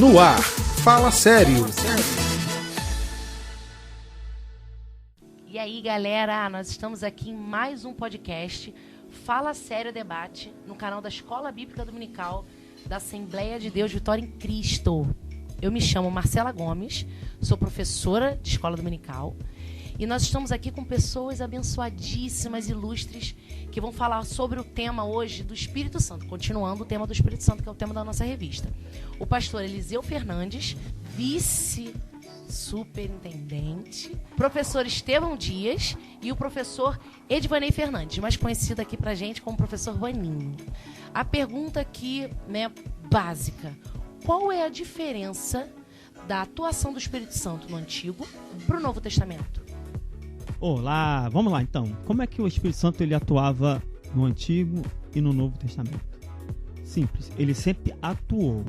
No ar, Fala Sério. E aí, galera, nós estamos aqui em mais um podcast Fala Sério Debate, no canal da Escola Bíblica Dominical da Assembleia de Deus Vitória em Cristo. Eu me chamo Marcela Gomes, sou professora de Escola Dominical e nós estamos aqui com pessoas abençoadíssimas, ilustres, que vão falar sobre o tema hoje do Espírito Santo, continuando o tema do Espírito Santo, que é o tema da nossa revista. O pastor Eliseu Fernandes, vice-superintendente, professor Estevão Dias e o professor Edvanei Fernandes, mais conhecido aqui pra gente como professor Vaninho. A pergunta aqui, básica: qual é a diferença da atuação do Espírito Santo no Antigo para o Novo Testamento? Olá, vamos lá então. Como é que o Espírito Santo ele atuava no Antigo e no Novo Testamento? Simples, ele sempre atuou.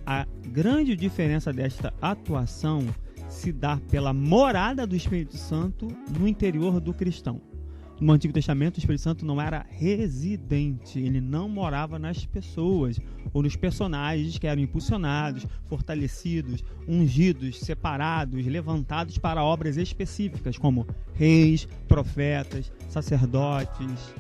A grande diferença desta atuação se dá pela morada do Espírito Santo no interior do cristão. No Antigo Testamento, o Espírito Santo não era residente, ele não morava nas pessoas ou nos personagens que eram impulsionados, fortalecidos, ungidos, separados, levantados para obras específicas, como reis, profetas, sacerdotes,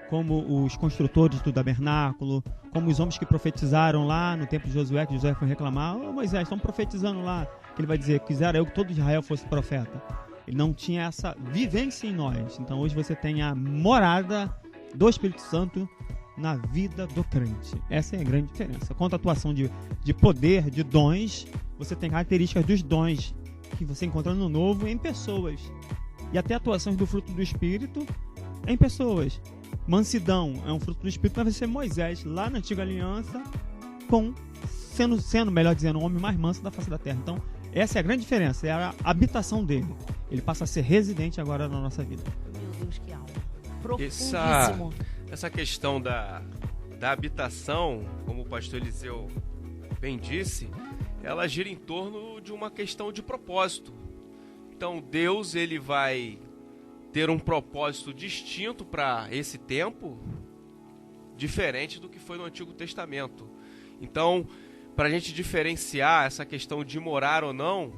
como os construtores do tabernáculo, como os homens que profetizaram lá no tempo de Josué, que Josué foi reclamar: "Ô Moisés, estão profetizando lá", que ele vai dizer: "Quisera eu que todo Israel fosse profeta". Ele não tinha essa vivência em nós. Então hoje você tem a morada do Espírito Santo na vida do crente. Essa é a grande diferença. Quanto à atuação de poder, de dons, você tem características dos dons que você encontra no Novo em pessoas. E até atuações do fruto do Espírito em pessoas. Mansidão é um fruto do Espírito, mas vai ser Moisés, lá na Antiga Aliança, sendo, melhor dizendo, o homem mais manso da face da terra. Então, essa é a grande diferença, é a habitação dele. Ele passa a ser residente agora na nossa vida. Meu Deus, que aula. Profundíssimo. Essa questão da habitação, como o pastor Eliseu bem disse, ela gira em torno de uma questão de propósito. Então, Deus ele vai ter um propósito distinto para esse tempo, diferente do que foi no Antigo Testamento. Então, para a gente diferenciar essa questão de morar ou não,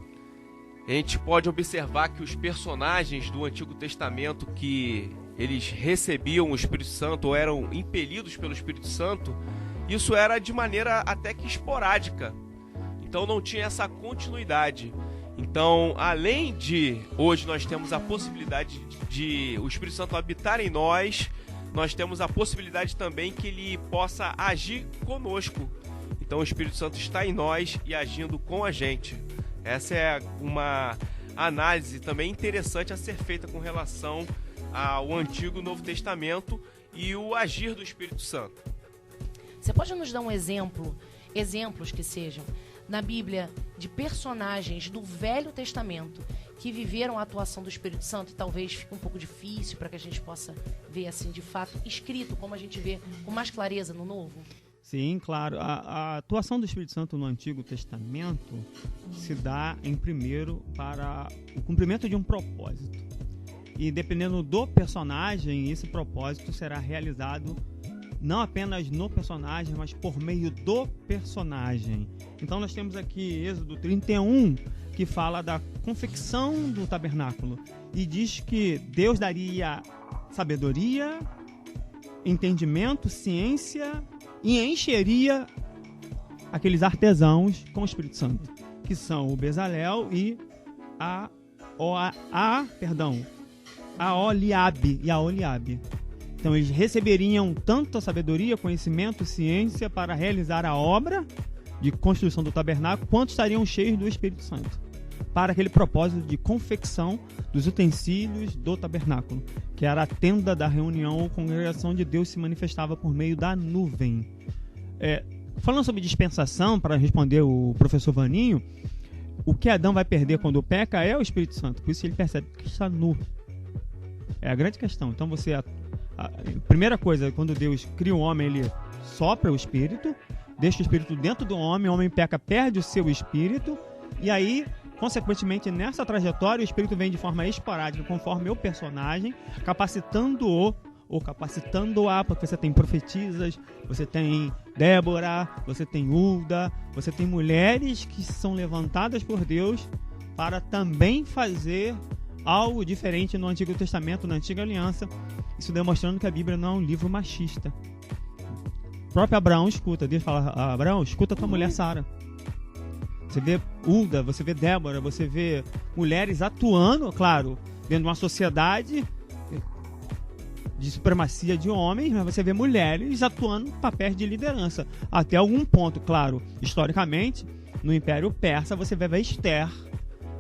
a gente pode observar que os personagens do Antigo Testamento que eles recebiam o Espírito Santo ou eram impelidos pelo Espírito Santo, isso era de maneira até que esporádica. Então não tinha essa continuidade. Então, além de hoje nós temos a possibilidade de o Espírito Santo habitar em nós, nós temos a possibilidade também que ele possa agir conosco. Então o Espírito Santo está em nós e agindo com a gente. Essa é uma análise também interessante a ser feita com relação ao Antigo e Novo Testamento e o agir do Espírito Santo. Você pode nos dar um exemplos que sejam, na Bíblia, de personagens do Velho Testamento que viveram a atuação do Espírito Santo, e talvez fique um pouco difícil para que a gente possa ver assim de fato escrito, como a gente vê com mais clareza no Novo? Sim, claro. A atuação do Espírito Santo no Antigo Testamento se dá em primeiro para o cumprimento de um propósito. E dependendo do personagem, esse propósito será realizado não apenas no personagem, mas por meio do personagem. Então nós temos aqui Êxodo 31, que fala da confecção do tabernáculo. E diz que Deus daria sabedoria, entendimento, ciência e encheria aqueles artesãos com o Espírito Santo, que são o Bezalel e a Oliabe. Então eles receberiam tanto a sabedoria, conhecimento, ciência para realizar a obra de construção do tabernáculo, quanto estariam cheios do Espírito Santo, para aquele propósito de confecção dos utensílios do tabernáculo, que era a tenda da reunião ou congregação de Deus se manifestava por meio da nuvem. Falando sobre dispensação, para responder o professor Vaninho, o que Adão vai perder quando peca é o Espírito Santo, por isso ele percebe que está nu. É a grande questão. Então a primeira coisa, quando Deus cria o homem, ele sopra o Espírito, deixa o Espírito dentro do homem, o homem peca, perde o seu Espírito, e aí, consequentemente, nessa trajetória, o Espírito vem de forma esporádica, conforme o personagem, capacitando-o ou capacitando-a, porque você tem profetisas, você tem Débora, você tem Hulda, você tem mulheres que são levantadas por Deus para também fazer algo diferente no Antigo Testamento, na Antiga Aliança, isso demonstrando que a Bíblia não é um livro machista. O próprio Abraão escuta, Deus fala: Abraão, escuta tua mulher Sara. Você vê Hulda, você vê Débora, você vê mulheres atuando, claro, dentro de uma sociedade de supremacia de homens, mas você vê mulheres atuando em papéis de liderança. Até algum ponto, claro, historicamente, no Império Persa, você vê a Esther.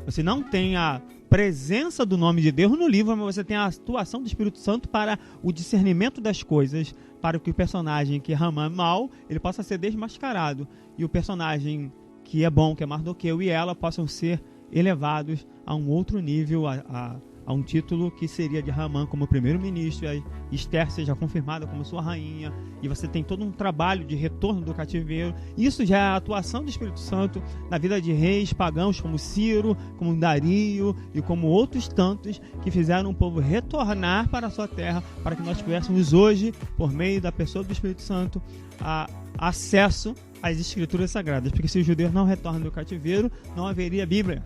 Você não tem a presença do nome de Deus no livro, mas você tem a atuação do Espírito Santo para o discernimento das coisas, para que o personagem que Hamã é mau, ele possa ser desmascarado, e o personagem que é bom, que é Mardoqueu, e ela possam ser elevados a um outro nível, a um título que seria de Hamã como primeiro-ministro, e Esther seja confirmada como sua rainha, e você tem todo um trabalho de retorno do cativeiro. Isso já é a atuação do Espírito Santo na vida de reis pagãos como Ciro, como Dario e como outros tantos que fizeram o povo retornar para a sua terra, para que nós tivéssemos hoje, por meio da pessoa do Espírito Santo, acesso às Escrituras Sagradas. Porque se os judeus não retornam do cativeiro, não haveria Bíblia.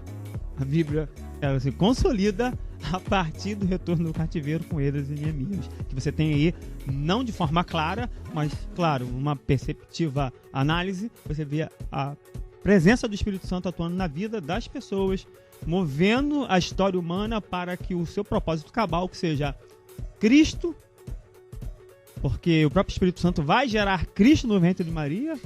A Bíblia, ela se consolida a partir do retorno do cativeiro com Esdras e Neemias, que você tem aí, não de forma clara, mas, claro, uma perceptiva análise, você vê a presença do Espírito Santo atuando na vida das pessoas, movendo a história humana para que o seu propósito cabal, que seja Cristo, porque o próprio Espírito Santo vai gerar Cristo no ventre de Maria,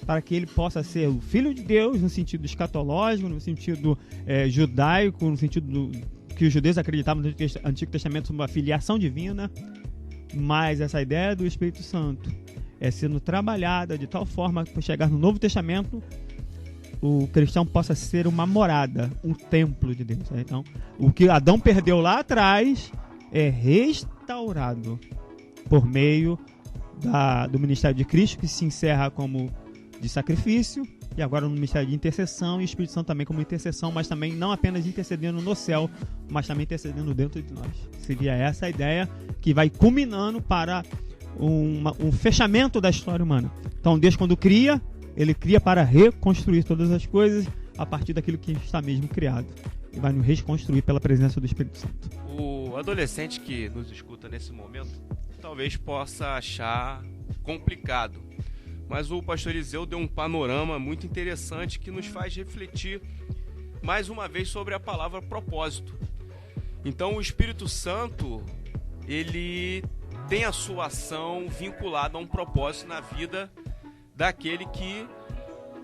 para que ele possa ser o Filho de Deus no sentido escatológico, no sentido judaico, no sentido que os judeus acreditavam no Antigo Testamento sobre uma filiação divina. Mas essa ideia do Espírito Santo é sendo trabalhada de tal forma que, para chegar no Novo Testamento, o cristão possa ser uma morada, um templo de Deus. Então, o que Adão perdeu lá atrás é restaurado por meio do ministério de Cristo, que se encerra como de sacrifício, e agora no ministério de intercessão, e o Espírito Santo também como intercessão, mas também não apenas intercedendo no céu, mas também intercedendo dentro de nós. Seria essa a ideia que vai culminando para um fechamento da história humana. Então Deus, quando cria, ele cria para reconstruir todas as coisas a partir daquilo que está mesmo criado, e vai nos reconstruir pela presença do Espírito Santo. O adolescente que nos escuta nesse momento talvez possa achar complicado, mas o pastor Eliseu deu um panorama muito interessante que nos faz refletir mais uma vez sobre a palavra propósito. Então o Espírito Santo, ele tem a sua ação vinculada a um propósito na vida daquele que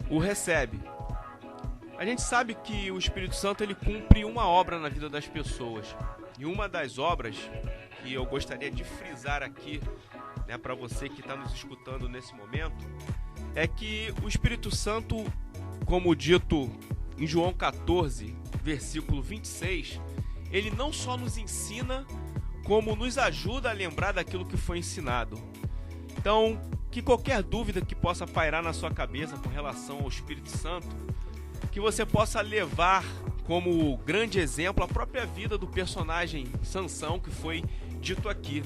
o recebe. A gente sabe que o Espírito Santo, ele cumpre uma obra na vida das pessoas. E uma das obras que eu gostaria de frisar aqui, para você que está nos escutando nesse momento, é que o Espírito Santo, como dito em João 14, versículo 26, ele não só nos ensina, como nos ajuda a lembrar daquilo que foi ensinado. Então, que qualquer dúvida que possa pairar na sua cabeça com relação ao Espírito Santo, que você possa levar como grande exemplo a própria vida do personagem Sansão, que foi dito aqui.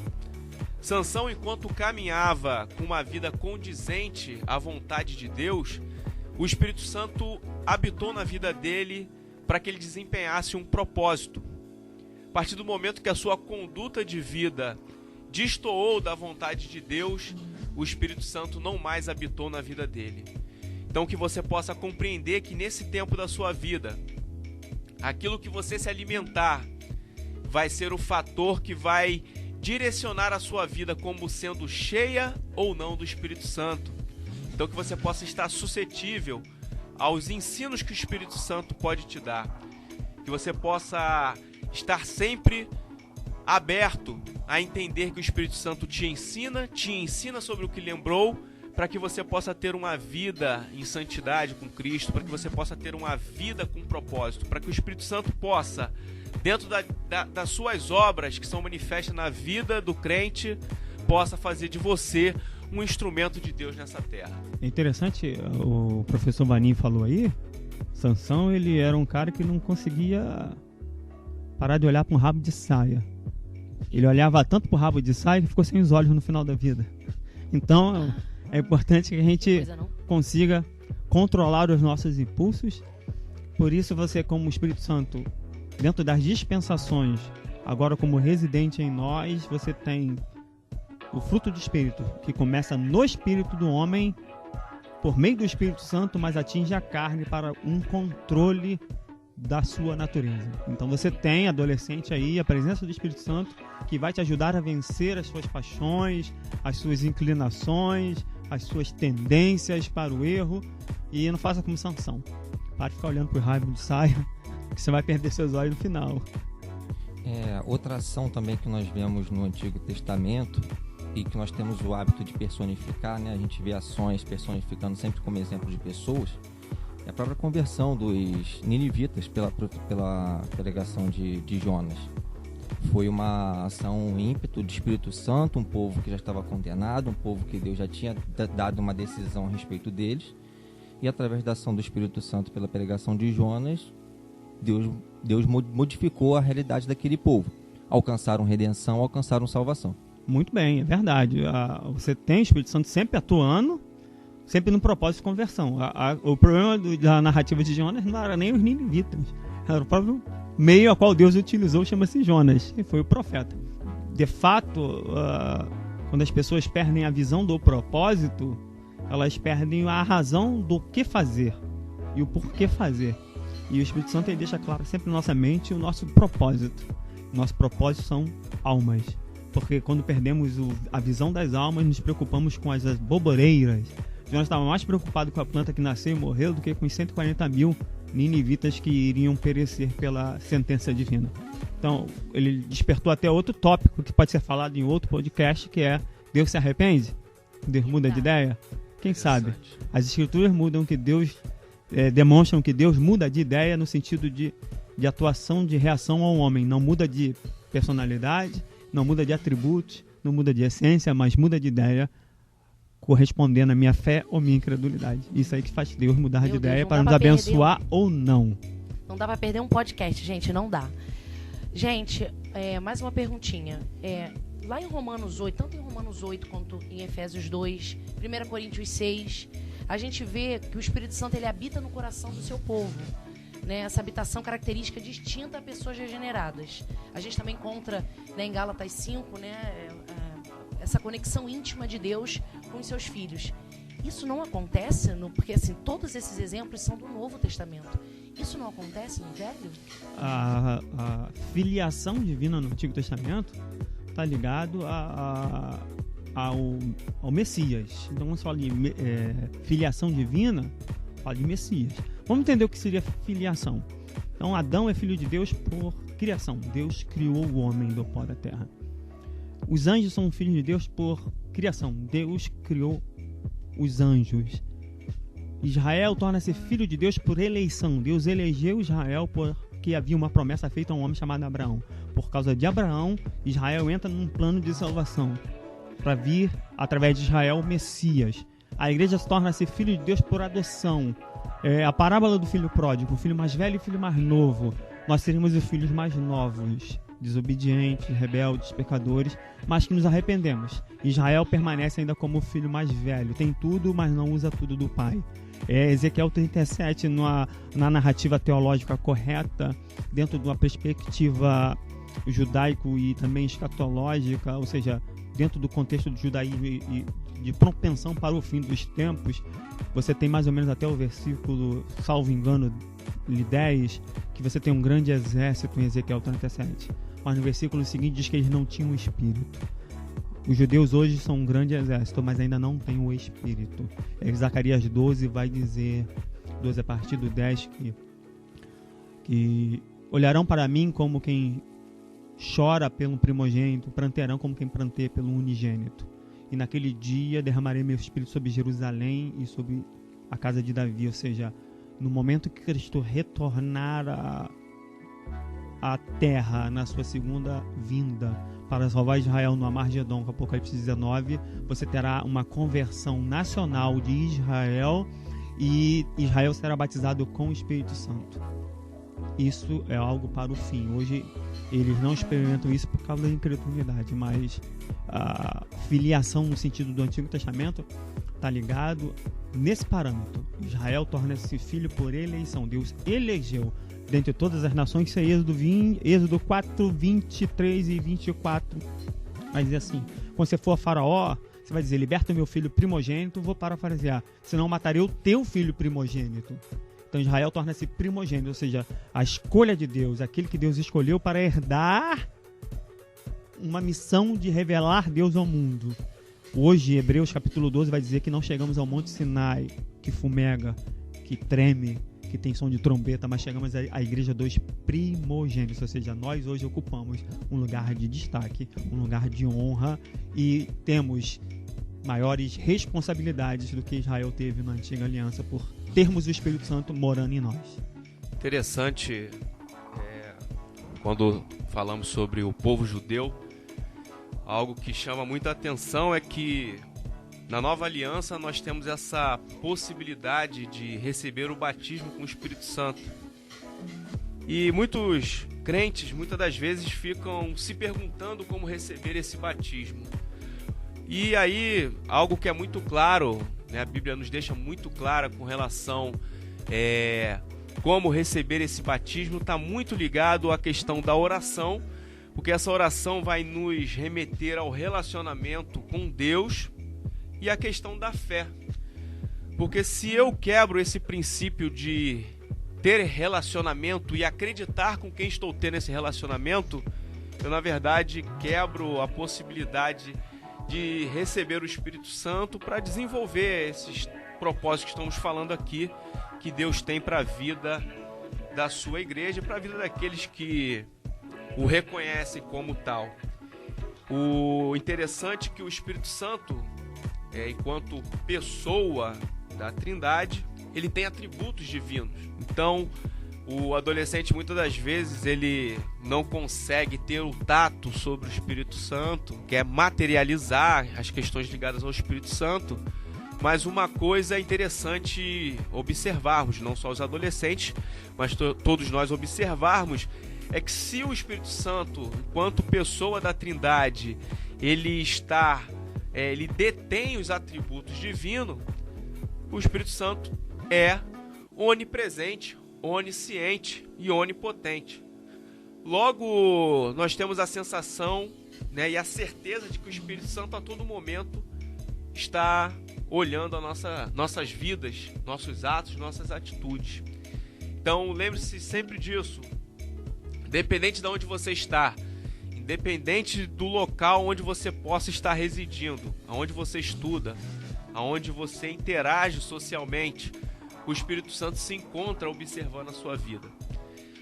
Sansão, enquanto caminhava com uma vida condizente à vontade de Deus, o Espírito Santo habitou na vida dele para que ele desempenhasse um propósito. A partir do momento que a sua conduta de vida destoou da vontade de Deus, o Espírito Santo não mais habitou na vida dele. Então, que você possa compreender que nesse tempo da sua vida, aquilo que você se alimentar vai ser o fator que vai direcionar a sua vida como sendo cheia ou não do Espírito Santo. Então, que você possa estar suscetível aos ensinos que o Espírito Santo pode te dar. Que você possa estar sempre aberto a entender que o Espírito Santo te ensina sobre o que lembrou, para que você possa ter uma vida em santidade com Cristo, para que você possa ter uma vida com propósito, para que o Espírito Santo possa, dentro das suas obras que são manifestas na vida do crente, possa fazer de você um instrumento de Deus nessa terra. É interessante, o professor Vaninho falou aí, Sansão, ele era um cara que não conseguia parar de olhar para um rabo de saia. Ele olhava tanto pro rabo de saia que ficou sem os olhos no final da vida. Então, é importante que a gente consiga controlar os nossos impulsos. Por isso, você, como Espírito Santo, dentro das dispensações, agora como residente em nós, você tem o fruto do Espírito, que começa no Espírito do homem, por meio do Espírito Santo, mas atinge a carne para um controle da sua natureza. Então você tem, adolescente, aí a presença do Espírito Santo, que vai te ajudar a vencer as suas paixões, as suas inclinações, as suas tendências para o erro. E não faça como Sansão. Para de ficar olhando para o rabo de saia, que você vai perder seus olhos no final. Outra ação também que nós vemos no Antigo Testamento e que nós temos o hábito de personificar, né? A gente vê ações personificando sempre como exemplo de pessoas. É a própria conversão dos ninivitas pela pregação de Jonas. Foi uma ação, um ímpeto do Espírito Santo, um povo que já estava condenado, um povo que Deus já tinha dado uma decisão a respeito deles. E através da ação do Espírito Santo pela pregação de Jonas, Deus modificou a realidade daquele povo. Alcançaram redenção, alcançaram salvação. Muito bem, é verdade. Você tem o Espírito Santo sempre atuando, sempre no propósito de conversão. O problema da narrativa de Jonas não era nem os ninivitas, era o próprio meio a qual Deus utilizou, chama-se Jonas, e foi o profeta. De fato, quando as pessoas perdem a visão do propósito, elas perdem a razão do que fazer e o porquê fazer. E o Espírito Santo ele deixa claro sempre na nossa mente o nosso propósito. Nosso propósito são almas. Porque quando perdemos a visão das almas, nos preocupamos com as boboreiras. Jonas estava mais preocupado com a planta que nasceu e morreu do que com os 140 mil ninivitas que iriam perecer pela sentença divina. Então, ele despertou até outro tópico que pode ser falado em outro podcast, que é: Deus se arrepende? Deus muda de ideia? Quem sabe? As escrituras mudam que Deus... demonstram que Deus muda de ideia no sentido de atuação, de reação ao homem. Não muda de personalidade, não muda de atributos, não muda de essência, mas muda de ideia, correspondendo à minha fé ou minha incredulidade. Isso aí que faz Deus mudar de ideia para nos abençoar ou não. Não dá para perder um podcast, gente, não dá. Gente, mais uma perguntinha. Lá em Romanos 8, tanto em Romanos 8 quanto em Efésios 2, 1 Coríntios 6, a gente vê que o Espírito Santo ele habita no coração do seu povo. Né? Essa habitação característica distinta a pessoas regeneradas. A gente também encontra, né, em Gálatas 5, né, essa conexão íntima de Deus com os seus filhos. Isso não acontece, porque assim, todos esses exemplos são do Novo Testamento. Isso não acontece no Velho? A filiação divina no Antigo Testamento está ligado ao Messias. Então, quando se fala de filiação divina, fala de Messias. Vamos entender o que seria filiação. Então, Adão é filho de Deus por criação. Deus criou o homem do pó da terra. Os anjos são filhos de Deus por criação. Deus criou os anjos. Israel torna-se filho de Deus por eleição. Deus elegeu Israel porque havia uma promessa feita a um homem chamado Abraão. Por causa de Abraão, Israel entra num plano de salvação para vir, através de Israel, o Messias. A igreja torna-se filho de Deus por adoção. A parábola do filho pródigo, o filho mais velho e o filho mais novo. Nós seríamos os filhos mais novos, desobedientes, rebeldes, pecadores, mas que nos arrependemos. Israel permanece ainda como o filho mais velho. Tem tudo, mas não usa tudo do pai. Ezequiel 37, na narrativa teológica correta, dentro de uma perspectiva judaico e também escatológica, ou seja, dentro do contexto do judaísmo e de propensão para o fim dos tempos, você tem mais ou menos até o versículo, salvo engano, 10, que você tem um grande exército em Ezequiel 37. Mas no versículo seguinte diz que eles não tinham o Espírito. Os judeus hoje são um grande exército, mas ainda não têm o Espírito. Zacarias 12 vai dizer, 12 a partir do 10, que olharão para mim como quem chora pelo primogênito, prantearão como quem pranteia pelo unigênito. E naquele dia derramarei meu Espírito sobre Jerusalém e sobre a casa de Davi. Ou seja, no momento que Cristo retornar à terra na sua segunda vinda para salvar Israel no Armagedon, com Apocalipse 19, você terá uma conversão nacional de Israel e Israel será batizado com o Espírito Santo. isso é algo para o fim. Hoje eles não experimentam isso por causa da incredulidade, mas a filiação no sentido do Antigo Testamento está ligado nesse parâmetro. Israel torna-se filho por eleição. Deus elegeu dentre todas as nações. Isso é Êxodo 4, 23 e 24. Vai dizer assim: quando você for a Faraó, você vai dizer: liberta o meu filho primogênito. Vou parafrasear: senão matarei o teu filho primogênito. Então Israel torna-se primogênito, ou seja, a escolha de Deus, aquele que Deus escolheu para herdar uma missão de revelar Deus ao mundo. Hoje, Hebreus capítulo 12 vai dizer que não chegamos ao Monte Sinai, que fumega, que treme, que tem som de trombeta, mas chegamos à igreja dos primogênitos, ou seja, nós hoje ocupamos um lugar de destaque, um lugar de honra e temos maiores responsabilidades do que Israel teve na antiga aliança por termos o Espírito Santo morando em nós. Interessante, quando falamos sobre o povo judeu, algo que chama muita atenção é que na nova aliança nós temos essa possibilidade de receber o batismo com o Espírito Santo. E muitos crentes, muitas das vezes, ficam se perguntando como receber esse batismo. E aí, algo que é muito claro, né, a Bíblia nos deixa muito clara com relação como receber esse batismo, está muito ligado à questão da oração, porque essa oração vai nos remeter ao relacionamento com Deus e à questão da fé. Porque se eu quebro esse princípio de ter relacionamento e acreditar com quem estou tendo esse relacionamento, eu, na verdade, quebro a possibilidade de receber o Espírito Santo para desenvolver esses propósitos que estamos falando aqui, que Deus tem para a vida da sua igreja, para a vida daqueles que o reconhecem como tal. O interessante é que o Espírito Santo, enquanto pessoa da Trindade, ele tem atributos divinos. Então, o adolescente, muitas das vezes, ele não consegue ter o tato sobre o Espírito Santo, quer materializar as questões ligadas ao Espírito Santo, mas uma coisa é interessante observarmos, não só os adolescentes, mas todos nós observarmos, é que se o Espírito Santo, enquanto pessoa da Trindade, ele detém os atributos divinos, o Espírito Santo é onipresente, onisciente e onipotente. Logo, nós temos a sensação, né, e a certeza de que o Espírito Santo a todo momento está olhando nossas vidas, nossos atos, nossas atitudes. Então, lembre-se sempre disso. Independente de onde você está, independente do local onde você possa estar residindo, aonde você estuda, aonde você interage socialmente, o Espírito Santo se encontra observando a sua vida.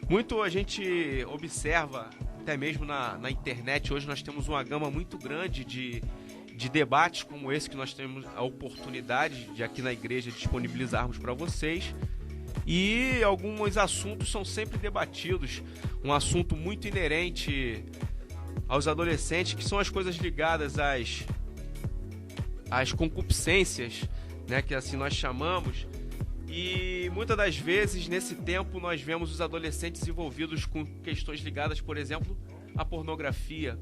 Muito a gente observa, até mesmo na internet, hoje nós temos uma gama muito grande de debates como esse que nós temos a oportunidade de aqui na igreja disponibilizarmos para vocês. E alguns assuntos são sempre debatidos. Um assunto muito inerente aos adolescentes, que são as coisas ligadas às concupiscências, né, que assim nós chamamos. E muitas das vezes, nesse tempo, nós vemos os adolescentes envolvidos com questões ligadas, por exemplo, à pornografia.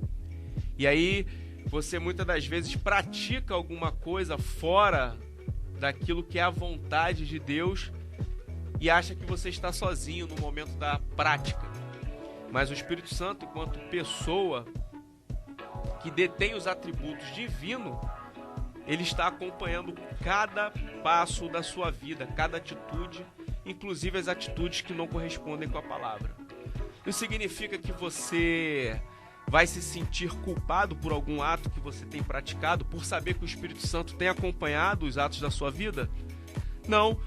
E aí, você muitas das vezes pratica alguma coisa fora daquilo que é a vontade de Deus e acha que você está sozinho no momento da prática. Mas o Espírito Santo, enquanto pessoa que detém os atributos divinos, ele está acompanhando cada passo da sua vida, cada atitude, inclusive as atitudes que não correspondem com a palavra. Isso significa que você vai se sentir culpado por algum ato que você tem praticado, por saber que o Espírito Santo tem acompanhado os atos da sua vida? Não.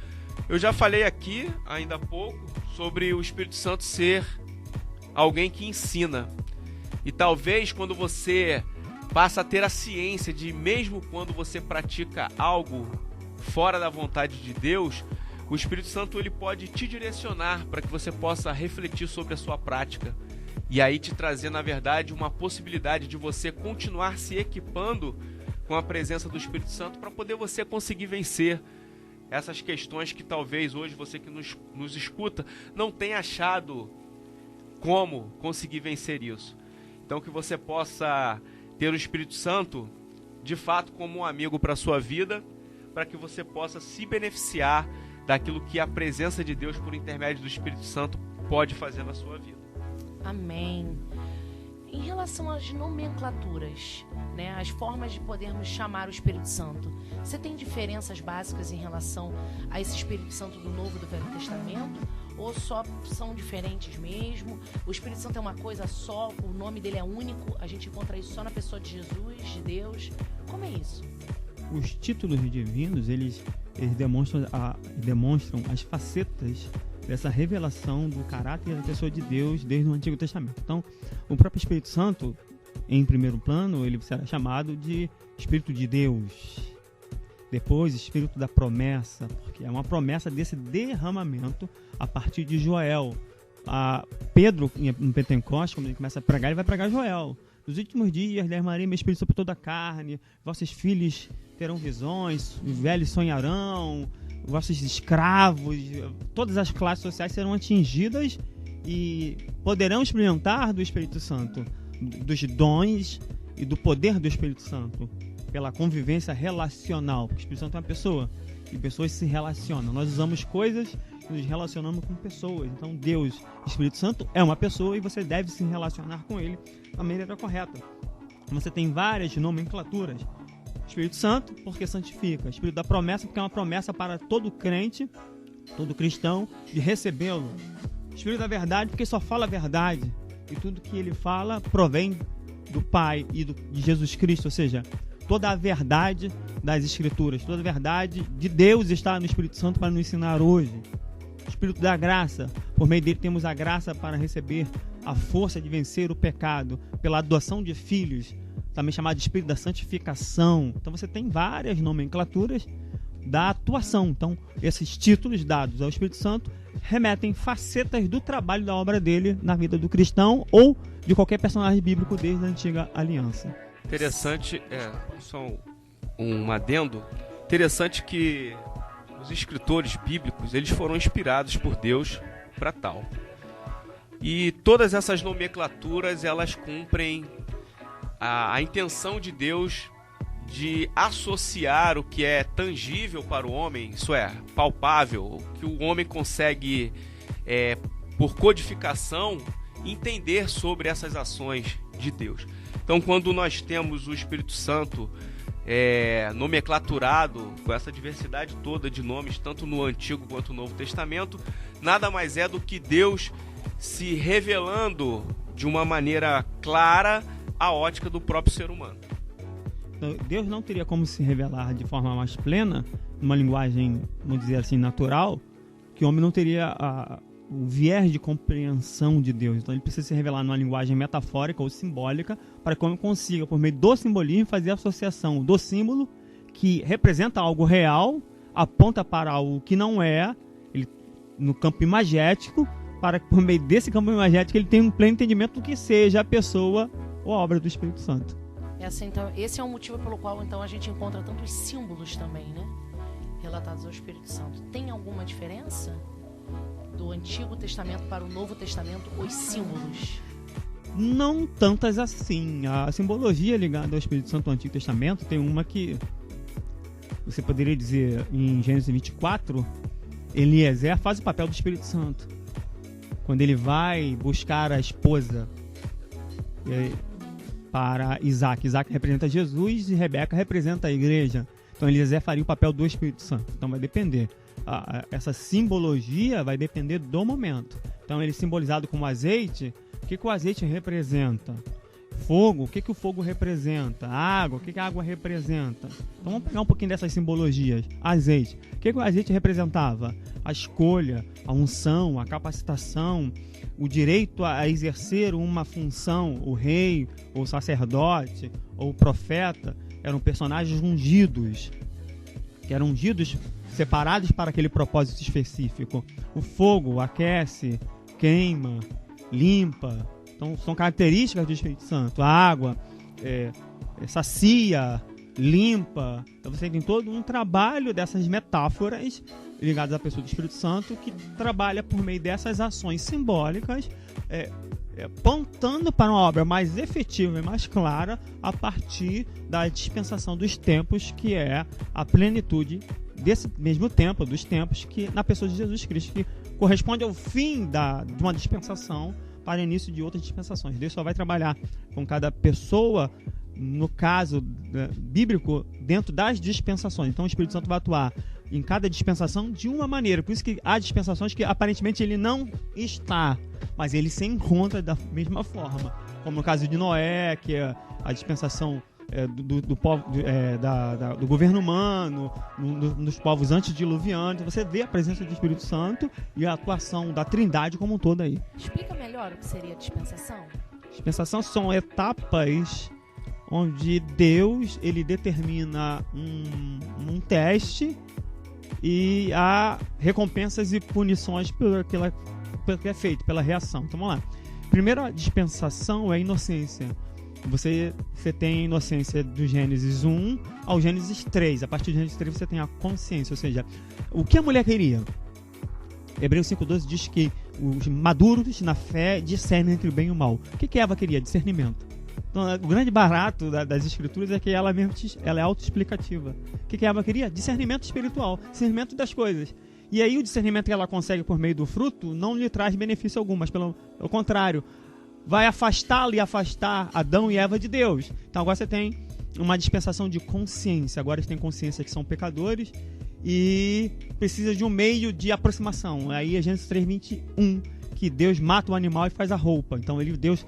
Eu já falei aqui, ainda há pouco, sobre o Espírito Santo ser alguém que ensina. E talvez quando você passa a ter a ciência de, mesmo quando você pratica algo fora da vontade de Deus, o Espírito Santo ele pode te direcionar para que você possa refletir sobre a sua prática. E aí te trazer, na verdade, uma possibilidade de você continuar se equipando com a presença do Espírito Santo para poder você conseguir vencer essas questões que talvez hoje você que nos escuta não tenha achado como conseguir vencer isso. Então que você possa ter o Espírito Santo de fato como um amigo para a sua vida, para que você possa se beneficiar daquilo que a presença de Deus por intermédio do Espírito Santo pode fazer na sua vida. Amém. Em relação às nomenclaturas, né, as formas de podermos chamar o Espírito Santo, você tem diferenças básicas em relação a esse Espírito Santo do Novo e do Velho Testamento? Ou só são diferentes mesmo? O Espírito Santo é uma coisa só, o nome dele é único, a gente encontra isso só na pessoa de Jesus, de Deus? Como é isso? Os títulos divinos, eles demonstram as facetas dessa revelação do caráter da pessoa de Deus desde o Antigo Testamento. Então, o próprio Espírito Santo, em primeiro plano, ele será chamado de Espírito de Deus. Depois, Espírito da promessa, porque é uma promessa desse derramamento a partir de Joel. Pedro, em Pentecostes, quando ele começa a pregar, ele vai pregar Joel. Nos últimos dias, derramarei meu Espírito sobre toda a carne, vossos filhos terão visões, os velhos sonharão, vossos escravos, todas as classes sociais serão atingidas e poderão experimentar do Espírito Santo, dos dons e do poder do Espírito Santo, pela convivência relacional. Porque o Espírito Santo é uma pessoa e pessoas se relacionam. Nós usamos coisas e nos relacionamos com pessoas. Então Deus, Espírito Santo, é uma pessoa e você deve se relacionar com ele da maneira correta. Você tem várias nomenclaturas. Espírito Santo, porque santifica. Espírito da promessa, porque é uma promessa para todo crente, todo cristão, de recebê-lo. Espírito da verdade, porque só fala a verdade. E tudo que ele fala provém do Pai e de Jesus Cristo. Ou seja, toda a verdade das Escrituras, toda a verdade de Deus está no Espírito Santo para nos ensinar hoje. Espírito da graça, por meio dele temos a graça para receber a força de vencer o pecado, pela adoção de filhos, também chamado de Espírito da santificação. Então você tem várias nomenclaturas da atuação. Então esses títulos dados ao Espírito Santo remetem facetas do trabalho da obra dele na vida do cristão ou de qualquer personagem bíblico desde a antiga aliança. Interessante, só um adendo, interessante que os escritores bíblicos, eles foram inspirados por Deus para tal. E todas essas nomenclaturas, elas cumprem a intenção de Deus de associar o que é tangível para o homem, isso é, palpável, o que o homem consegue, por codificação, entender sobre essas ações de Deus. Então, quando nós temos o Espírito Santo nomenclaturado com essa diversidade toda de nomes, tanto no Antigo quanto no Novo Testamento, nada mais é do que Deus se revelando de uma maneira clara a ótica do próprio ser humano. Deus não teria como se revelar de forma mais plena, numa linguagem, vamos dizer assim, natural, que o homem não teria o viés de compreensão de Deus. Então ele precisa se revelar numa linguagem metafórica ou simbólica para que o homem consiga, por meio do simbolismo, fazer a associação do símbolo que representa algo real, aponta para algo que não é, no campo imagético, para que por meio desse campo imagético ele tenha um pleno entendimento do que seja a pessoa ou a obra do Espírito Santo. Então, esse é o motivo pelo qual então a gente encontra tantos símbolos também, né, relatados ao Espírito Santo. Tem alguma diferença do Antigo Testamento para o Novo Testamento, os símbolos? Não tantas assim. A simbologia ligada ao Espírito Santo do Antigo Testamento tem uma que você poderia dizer em Gênesis 24, Eliezer faz o papel do Espírito Santo. Quando ele vai buscar a esposa para Isaac. Isaac representa Jesus e Rebeca representa a igreja. Então Eliezer faria o papel do Espírito Santo. Então vai depender. Essa simbologia vai depender do momento. Então ele é simbolizado como azeite. O que o azeite representa? Fogo, o que o fogo representa? Água, o que a água representa? Então vamos pegar um pouquinho dessas simbologias. Azeite, o que o azeite representava? A escolha, a unção, a capacitação, o direito a exercer uma função. O rei, ou o sacerdote, ou o profeta eram personagens ungidos, que eram ungidos, separados para aquele propósito específico. O fogo aquece, queima, limpa. Então são características do Espírito Santo. A água sacia, limpa. Então você tem todo um trabalho dessas metáforas ligadas à pessoa do Espírito Santo que trabalha por meio dessas ações simbólicas, apontando para uma obra mais efetiva e mais clara a partir da dispensação dos tempos, que é a plenitude desse mesmo tempo, dos tempos, que na pessoa de Jesus Cristo, que corresponde ao fim de uma dispensação para o início de outras dispensações. Deus só vai trabalhar com cada pessoa, no caso bíblico, dentro das dispensações. Então o Espírito Santo vai atuar em cada dispensação de uma maneira. Por isso que há dispensações que aparentemente ele não está, mas ele se encontra da mesma forma. Como no caso de Noé, que é a dispensação do governo humano, nos povos antediluvianos. Você vê a presença do Espírito Santo e a atuação da Trindade como um todo aí. Explica melhor o que seria a dispensação. Dispensação são etapas onde Deus ele determina um teste e há recompensas e punições pelo que é feito, pela reação. Então vamos lá. Primeira dispensação é a inocência. Você tem a inocência do Gênesis 1 ao Gênesis 3. A partir do Gênesis 3 você tem a consciência, ou seja, o que a mulher queria? Hebreus 5,12 diz que os maduros na fé discernem entre o bem e o mal. O que Eva queria? Discernimento. Então, o grande barato das escrituras é que ela é autoexplicativa. O que Eva queria? Discernimento espiritual, discernimento das coisas. E aí o discernimento que ela consegue por meio do fruto não lhe traz benefício algum, mas pelo contrário, vai afastá-lo e afastar Adão e Eva de Deus. Então agora você tem uma dispensação de consciência. Agora eles têm consciência que são pecadores e precisa de um meio de aproximação. Aí é Gênesis 3:21, que Deus mata o animal e faz a roupa. Então Deus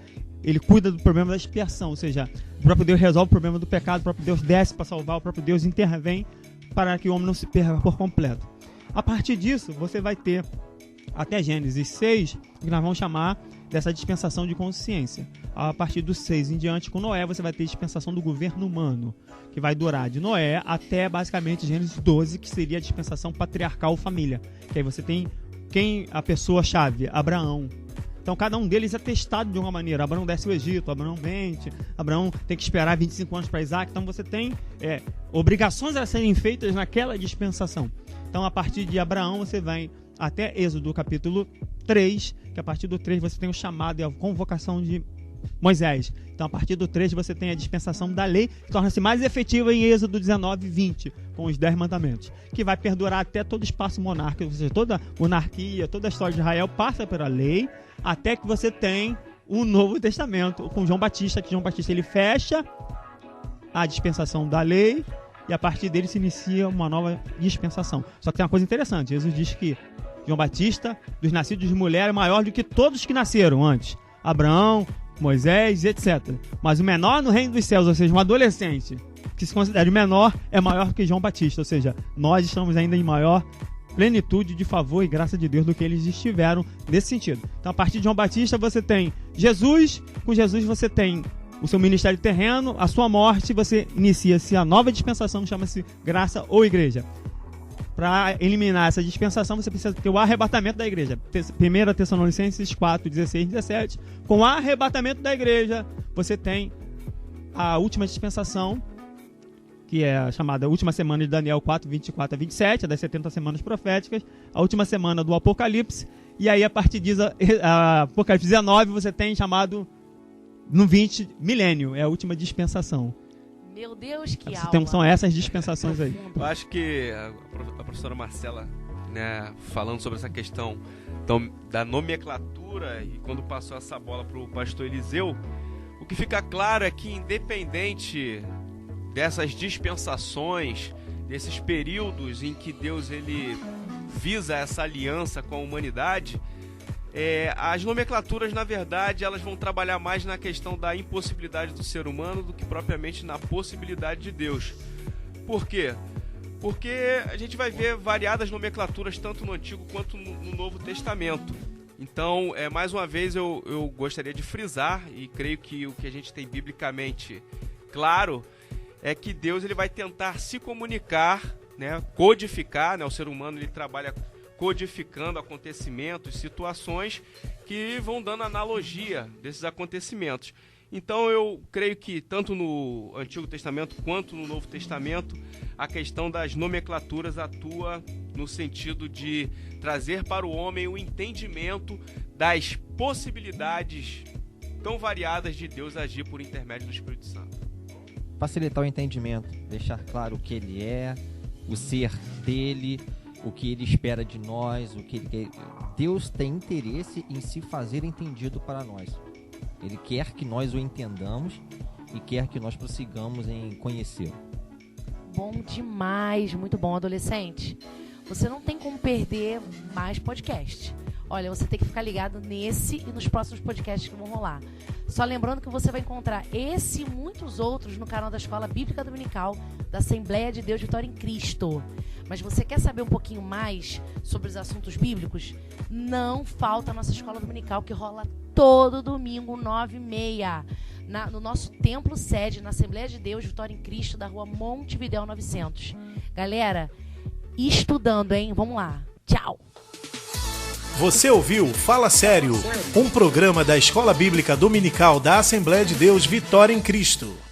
cuida do problema da expiação, ou seja, o próprio Deus resolve o problema do pecado, o próprio Deus desce para salvar, o próprio Deus intervém para que o homem não se perca por completo. A partir disso, você vai ter até Gênesis 6, que nós vamos chamar dessa dispensação de consciência. A partir do 6 em diante, com Noé, você vai ter dispensação do governo humano, que vai durar de Noé até basicamente Gênesis 12, que seria a dispensação patriarcal família. Que aí você tem a pessoa-chave? Abraão. Então cada um deles é testado de uma maneira. Abraão desce o Egito, Abraão mente, Abraão tem que esperar 25 anos para Isaac. Então você tem obrigações a serem feitas naquela dispensação. Então a partir de Abraão você vai até Êxodo capítulo 3, que a partir do 3 você tem o chamado e a convocação de Moisés. Então a partir do 3 você tem a dispensação da lei, que torna-se mais efetiva em Êxodo 19:20, com os 10 mandamentos, que vai perdurar até todo o espaço monárquico, ou seja, toda monarquia, toda a história de Israel passa pela lei, até que você tem o Novo Testamento, com João Batista, que João Batista ele fecha a dispensação da lei, e a partir dele se inicia uma nova dispensação. Só que tem uma coisa interessante, Jesus diz que João Batista, dos nascidos de mulher, é maior do que todos que nasceram antes. Abraão, Moisés, etc. Mas o menor no reino dos céus, ou seja, um adolescente que se considera o menor, é maior do que João Batista. Ou seja, nós estamos ainda em maior plenitude de favor e graça de Deus do que eles estiveram nesse sentido. Então, a partir de João Batista, você tem Jesus. Com Jesus, você tem o seu ministério terreno, a sua morte, você inicia-se a nova dispensação, chama-se graça ou igreja. Para eliminar essa dispensação, você precisa ter o arrebatamento da igreja. 1 Tessalonicenses 4, 16 e 17. Com o arrebatamento da igreja, você tem a última dispensação, que é a chamada última semana de Daniel 4, 24 a 27, das 70 semanas proféticas, a última semana do Apocalipse, e aí a partir disso, a Apocalipse 19, você tem chamado, no 20, milênio, é a última dispensação. Meu Deus, que aula. Então são essas dispensações aí. Eu acho que a professora Marcela, né, falando sobre essa questão da nomenclatura, e quando passou essa bola para o pastor Eliseu, o que fica claro é que, independente dessas dispensações, desses períodos em que Deus ele visa essa aliança com a humanidade, as nomenclaturas, na verdade, elas vão trabalhar mais na questão da impossibilidade do ser humano do que propriamente na possibilidade de Deus. Por quê? Porque a gente vai ver variadas nomenclaturas tanto no Antigo quanto no Novo Testamento. Então, mais uma vez, eu gostaria de frisar, e creio que o que a gente tem biblicamente claro é que Deus ele vai tentar se comunicar, né, codificar, né, o ser humano ele trabalha codificando acontecimentos, situações que vão dando analogia desses acontecimentos. Então eu creio que tanto no Antigo Testamento quanto no Novo Testamento a questão das nomenclaturas atua no sentido de trazer para o homem o entendimento das possibilidades tão variadas de Deus agir por intermédio do Espírito Santo. Facilitar o entendimento, deixar claro o que ele é, o ser dele, o que ele espera de nós, o que ele quer. Deus tem interesse em se fazer entendido para nós. Ele quer que nós o entendamos e quer que nós prossigamos em conhecê-lo. Bom demais, muito bom, adolescente. Você não tem como perder mais podcast. Olha, você tem que ficar ligado nesse e nos próximos podcasts que vão rolar. Só lembrando que você vai encontrar esse e muitos outros no canal da Escola Bíblica Dominical da Assembleia de Deus Vitória em Cristo. Mas você quer saber um pouquinho mais sobre os assuntos bíblicos? Não falta a nossa Escola Dominical, que rola todo domingo, 9h30, no nosso templo sede, na Assembleia de Deus Vitória em Cristo, da rua Montevidéu 900. Galera, estudando, hein? Vamos lá. Tchau! Você ouviu Fala Sério, um programa da Escola Bíblica Dominical da Assembleia de Deus Vitória em Cristo.